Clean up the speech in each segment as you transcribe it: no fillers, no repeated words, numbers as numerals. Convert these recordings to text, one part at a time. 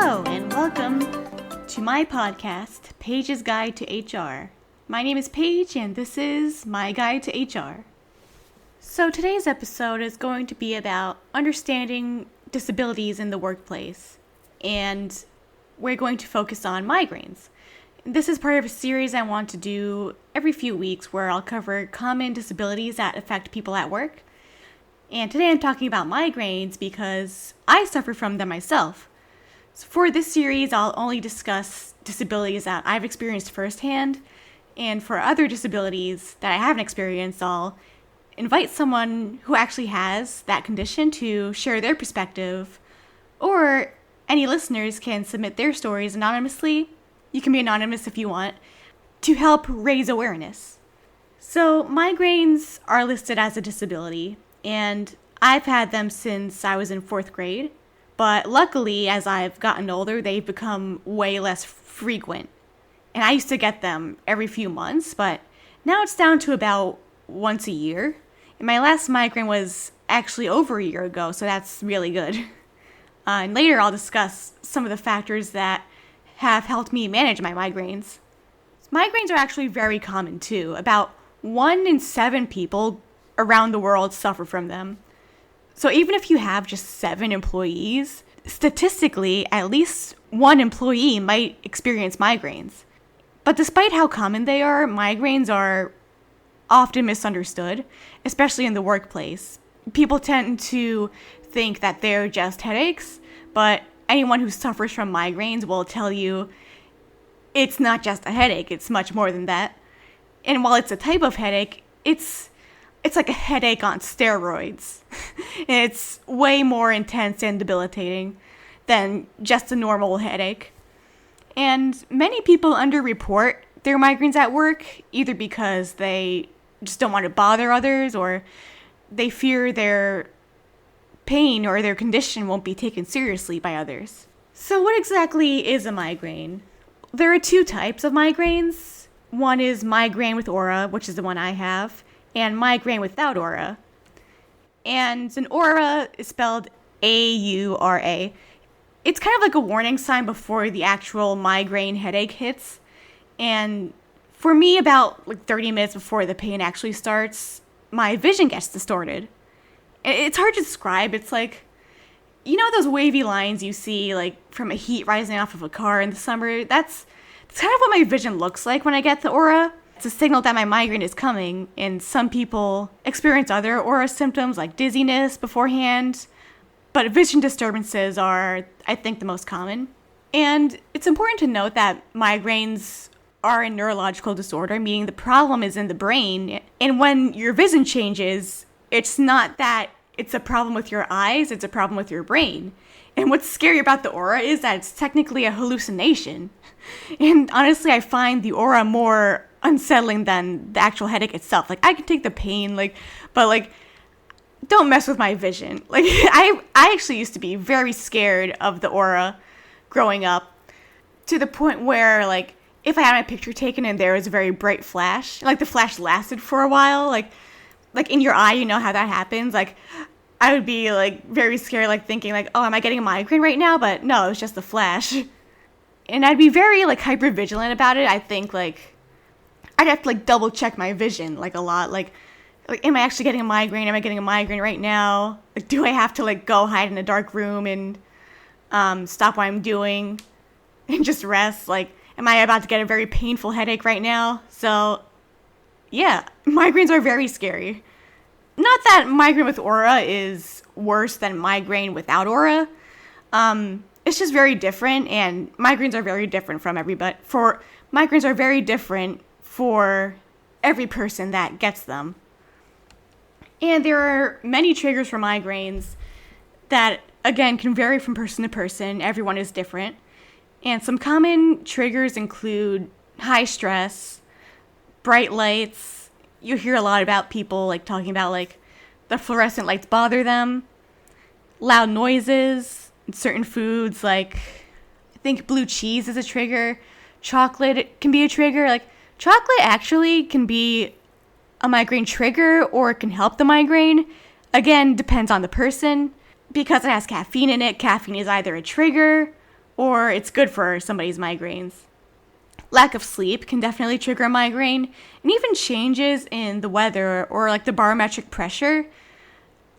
Hello, and welcome to my podcast, Paige's Guide to HR. My name is Paige, and this is my guide to HR. So today's episode is going to be about understanding disabilities in the workplace, and we're going to focus on migraines. This is part of a series I want to do every few weeks where I'll cover common disabilities that affect people at work. And today I'm talking about migraines because I suffer from them myself. So for this series, I'll only discuss disabilities that I've experienced firsthand, and for other disabilities that I haven't experienced, I'll invite someone who actually has that condition to share their perspective, or any listeners can submit their stories anonymously. You can be anonymous if you want, to help raise awareness. So migraines are listed as a disability, and I've had them since I was in 4th grade, but luckily as I've gotten older, they've become way less frequent. And I used to get them every few months, but now it's down to about once a year. And my last migraine was actually over a year ago, so that's really good. And later I'll discuss some of the factors that have helped me manage my migraines. Migraines are actually very common too. About 1 in 7 people around the world suffer from them. So even if you have just 7 employees, statistically, at least 1 employee might experience migraines. But despite how common they are, migraines are often misunderstood, especially in the workplace. People tend to think that they're just headaches, but anyone who suffers from migraines will tell you it's not just a headache, it's much more than that. And while it's a type of headache, it's like a headache on steroids. It's way more intense and debilitating than just a normal headache. And many people underreport their migraines at work, either because they just don't want to bother others, or they fear their pain or their condition won't be taken seriously by others. So what exactly is a migraine? There are 2 types of migraines. One is migraine with aura, which is the one I have, and migraine without aura. And an aura is spelled A-U-R-A. It's kind of like a warning sign before the actual migraine headache hits. And for me, about 30 minutes before the pain actually starts, my vision gets distorted. It's hard to describe. It's like, you know those wavy lines you see from a heat rising off of a car in the summer? That's kind of what my vision looks like when I get the aura. It's a signal that my migraine is coming, and some people experience other aura symptoms like dizziness beforehand, but vision disturbances are, I think, the most common. And it's important to note that migraines are a neurological disorder, meaning the problem is in the brain, and when your vision changes, it's not that it's a problem with your eyes, it's a problem with your brain. And what's scary about the aura is that it's technically a hallucination. And honestly, I find the aura more unsettling than the actual headache itself. I can take the pain, but don't mess with my vision. I actually used to be very scared of the aura growing up, to the point where, if I had my picture taken and there was a very bright flash, the flash lasted for a while, in your eye, you know how that happens. I would be very scared, thinking oh, am I getting a migraine right now? But no, it was just a flash. And I'd be very hyper vigilant about it. I think I'd have to double check my vision a lot. Am I actually getting a migraine? Am I getting a migraine right now? Do I have to go hide in a dark room and stop what I'm doing and just rest? Am I about to get a very painful headache right now? So yeah, migraines are very scary. Not that migraine with aura is worse than migraine without aura. It's just very different, and migraines are very different from everybody. Migraines are very different for every person that gets them. And there are many triggers for migraines that, again, can vary from person to person. Everyone is different. And some common triggers include high stress, bright lights. You hear a lot about people talking about the fluorescent lights bother them, loud noises, certain foods I think blue cheese is a trigger, chocolate can be a trigger. Chocolate actually can be a migraine trigger, or it can help the migraine. Again, depends on the person. Because it has caffeine in it, caffeine is either a trigger or it's good for somebody's migraines. Lack of sleep can definitely trigger a migraine, and even changes in the weather or like the barometric pressure,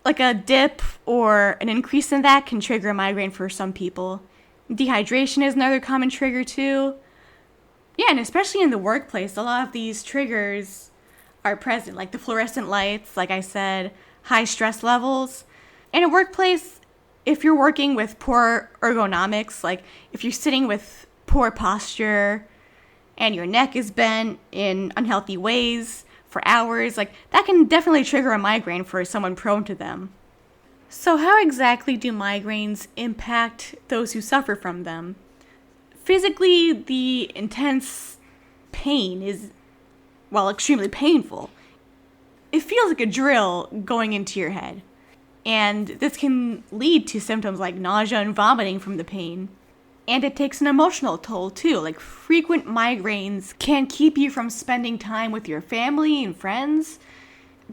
like a dip or an increase in that can trigger a migraine for some people. Dehydration is another common trigger too. Yeah, and especially in the workplace, a lot of these triggers are present, like the fluorescent lights, like I said, high stress levels. In a workplace, if you're working with poor ergonomics, like if you're sitting with poor posture and your neck is bent in unhealthy ways for hours, like that can definitely trigger a migraine for someone prone to them. So how exactly do migraines impact those who suffer from them? Physically, the intense pain is, well, extremely painful. It feels like a drill going into your head. And this can lead to symptoms like nausea and vomiting from the pain. And it takes an emotional toll too. Like frequent migraines can keep you from spending time with your family and friends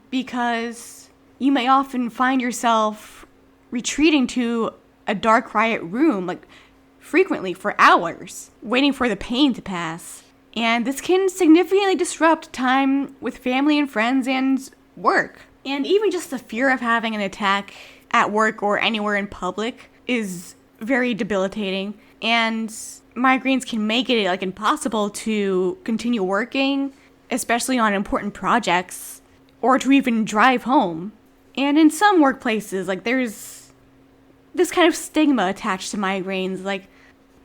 because you may often find yourself retreating to a dark, quiet room, like frequently for hours, waiting for the pain to pass. And this can significantly disrupt time with family and friends and work. And even just the fear of having an attack at work or anywhere in public is very debilitating. And migraines can make it like impossible to continue working, especially on important projects, or to even drive home. And in some workplaces, like there's this kind of stigma attached to migraines. Like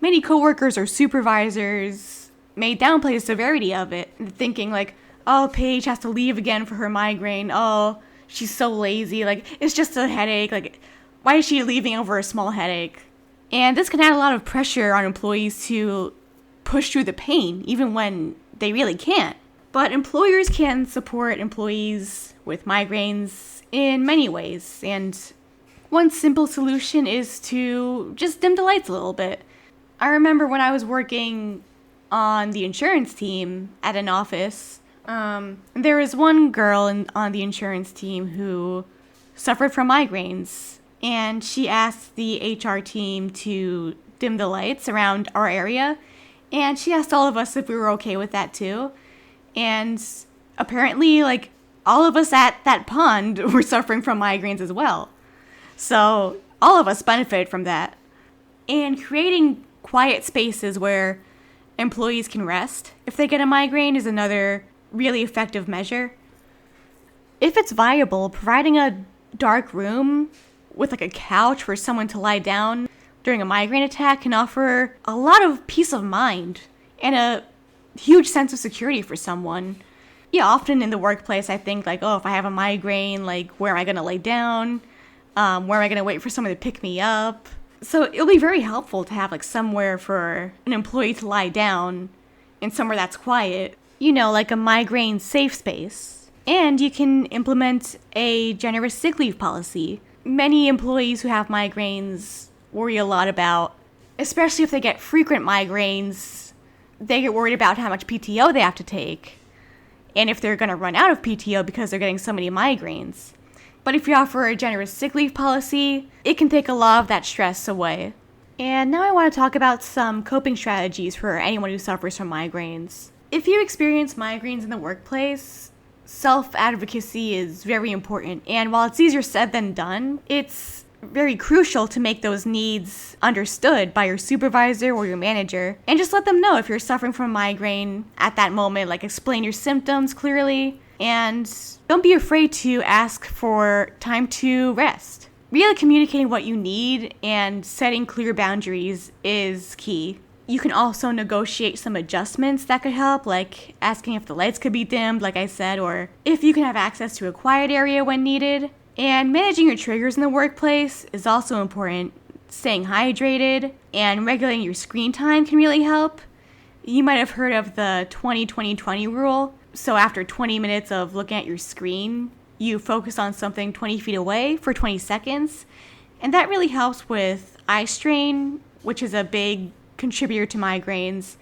many coworkers or supervisors may downplay the severity of it, thinking like, oh, Paige has to leave again for her migraine. Oh, she's so lazy. Like, it's just a headache. Like, why is she leaving over a small headache? And this can add a lot of pressure on employees to push through the pain, even when they really can't. But employers can support employees with migraines in many ways. And one simple solution is to just dim the lights a little bit. I remember when I was working on the insurance team at an office, there was one girl on the insurance team who suffered from migraines, and she asked the HR team to dim the lights around our area, and she asked all of us if we were okay with that too. And apparently, like, all of us at that pond were suffering from migraines as well. So all of us benefited from that. And creating quiet spaces where employees can rest if they get a migraine is another really effective measure. If it's viable, providing a dark room with like a couch for someone to lie down during a migraine attack can offer a lot of peace of mind and a huge sense of security for someone. Yeah, often in the workplace I think like, oh, if I have a migraine, like where am I going to lay down? Where am I going to wait for someone to pick me up? So it'll be very helpful to have like somewhere for an employee to lie down and somewhere that's quiet, you know, like a migraine safe space. And you can implement a generous sick leave policy. Many employees who have migraines worry a lot about, especially if they get frequent migraines, they get worried about how much PTO they have to take and if they're going to run out of PTO because they're getting so many migraines. But if you offer a generous sick leave policy, it can take a lot of that stress away. And now I want to talk about some coping strategies for anyone who suffers from migraines. If you experience migraines in the workplace, self-advocacy is very important. And while it's easier said than done, it's very crucial to make those needs understood by your supervisor or your manager. And just let them know if you're suffering from a migraine at that moment, like explain your symptoms clearly. And don't be afraid to ask for time to rest. Really communicating what you need and setting clear boundaries is key. You can also negotiate some adjustments that could help, like asking if the lights could be dimmed, like I said, or if you can have access to a quiet area when needed. And managing your triggers in the workplace is also important. Staying hydrated and regulating your screen time can really help. You might have heard of the 20-20-20 rule. So after 20 minutes of looking at your screen, you focus on something 20 feet away for 20 seconds. And that really helps with eye strain, which is a big contributor to migraines,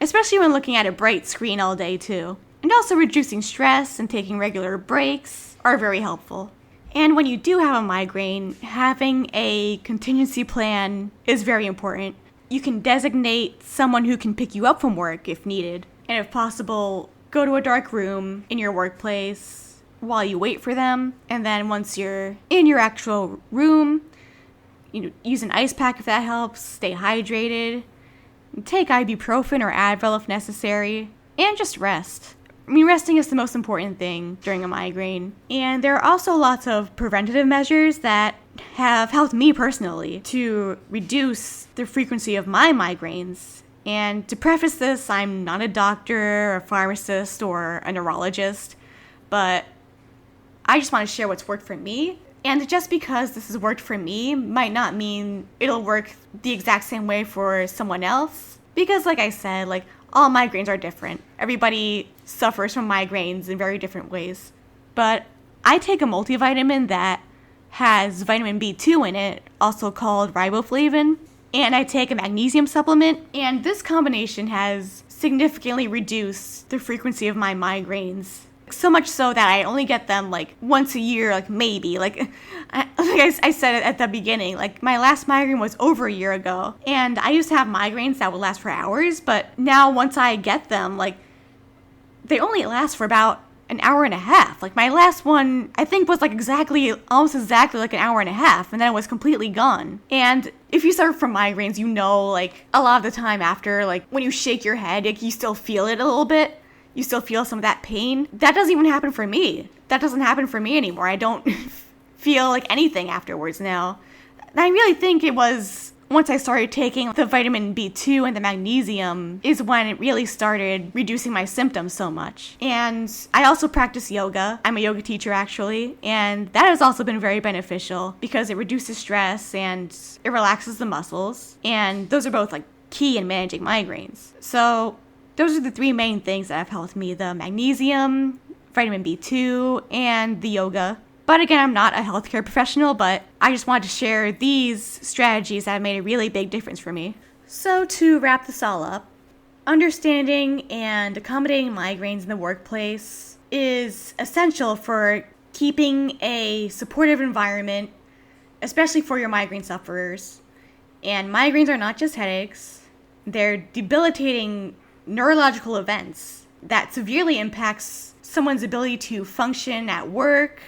especially when looking at a bright screen all day too. And also reducing stress and taking regular breaks are very helpful. And when you do have a migraine, having a contingency plan is very important. You can designate someone who can pick you up from work if needed. And if possible, go to a dark room in your workplace while you wait for them. And then once you're in your actual room, use an ice pack if that helps. Stay hydrated. Take ibuprofen or Advil if necessary. And just rest. Resting is the most important thing during a migraine. And there are also lots of preventative measures that have helped me personally to reduce the frequency of my migraines. And to preface this, I'm not a doctor, a pharmacist, or a neurologist, but I just want to share what's worked for me. And just because this has worked for me might not mean it'll work the exact same way for someone else. Because like I said, all migraines are different. Everybody suffers from migraines in very different ways. But I take a multivitamin that has vitamin B2 in it, also called riboflavin. And I take a magnesium supplement. And this combination has significantly reduced the frequency of my migraines. So much so that I only get them once a year, maybe. I said at the beginning, my last migraine was over a year ago. And I used to have migraines that would last for hours, but now once I get them, they only last for about an hour and a half. My last one, I think, was almost exactly an hour and a half, and then it was completely gone. And if you suffer from migraines, a lot of the time after, when you shake your head, you still feel it a little bit. You still feel some of that pain. That doesn't even happen for me. That doesn't happen for me anymore. I don't feel anything afterwards now. And I really think it was once I started taking the vitamin B2 and the magnesium is when it really started reducing my symptoms so much. And I also practice yoga. I'm a yoga teacher actually, and that has also been very beneficial because it reduces stress and it relaxes the muscles. And those are both key in managing migraines. So those are the three main things that have helped me: the magnesium, vitamin B2, and the yoga. But again, I'm not a healthcare professional, but I just wanted to share these strategies that have made a really big difference for me. So to wrap this all up, understanding and accommodating migraines in the workplace is essential for keeping a supportive environment, especially for your migraine sufferers. And migraines are not just headaches. They're debilitating neurological events that severely impacts someone's ability to function at work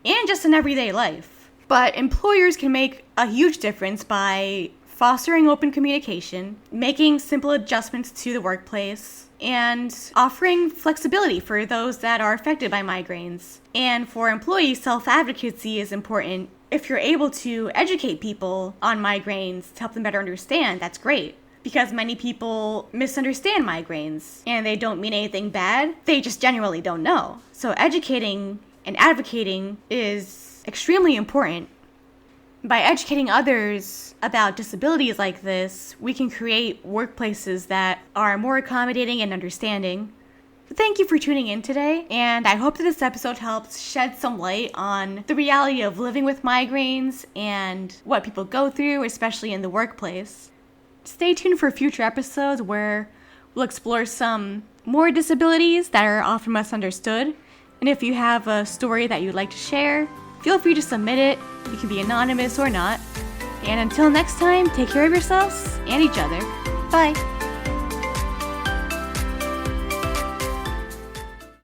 and just in everyday life. But employers can make a huge difference by fostering open communication, making simple adjustments to the workplace, and offering flexibility for those that are affected by migraines. And for employees, self-advocacy is important. If you're able to educate people on migraines to help them better understand, that's great. Because many people misunderstand migraines, and they don't mean anything bad, they just genuinely don't know. So educating and advocating is extremely important. By educating others about disabilities like this, we can create workplaces that are more accommodating and understanding. Thank you for tuning in today, and I hope that this episode helps shed some light on the reality of living with migraines and what people go through, especially in the workplace. Stay tuned for future episodes where we'll explore some more disabilities that are often misunderstood. And if you have a story that you'd like to share, feel free to submit it. You can be anonymous or not. And until next time, take care of yourselves and each other. Bye.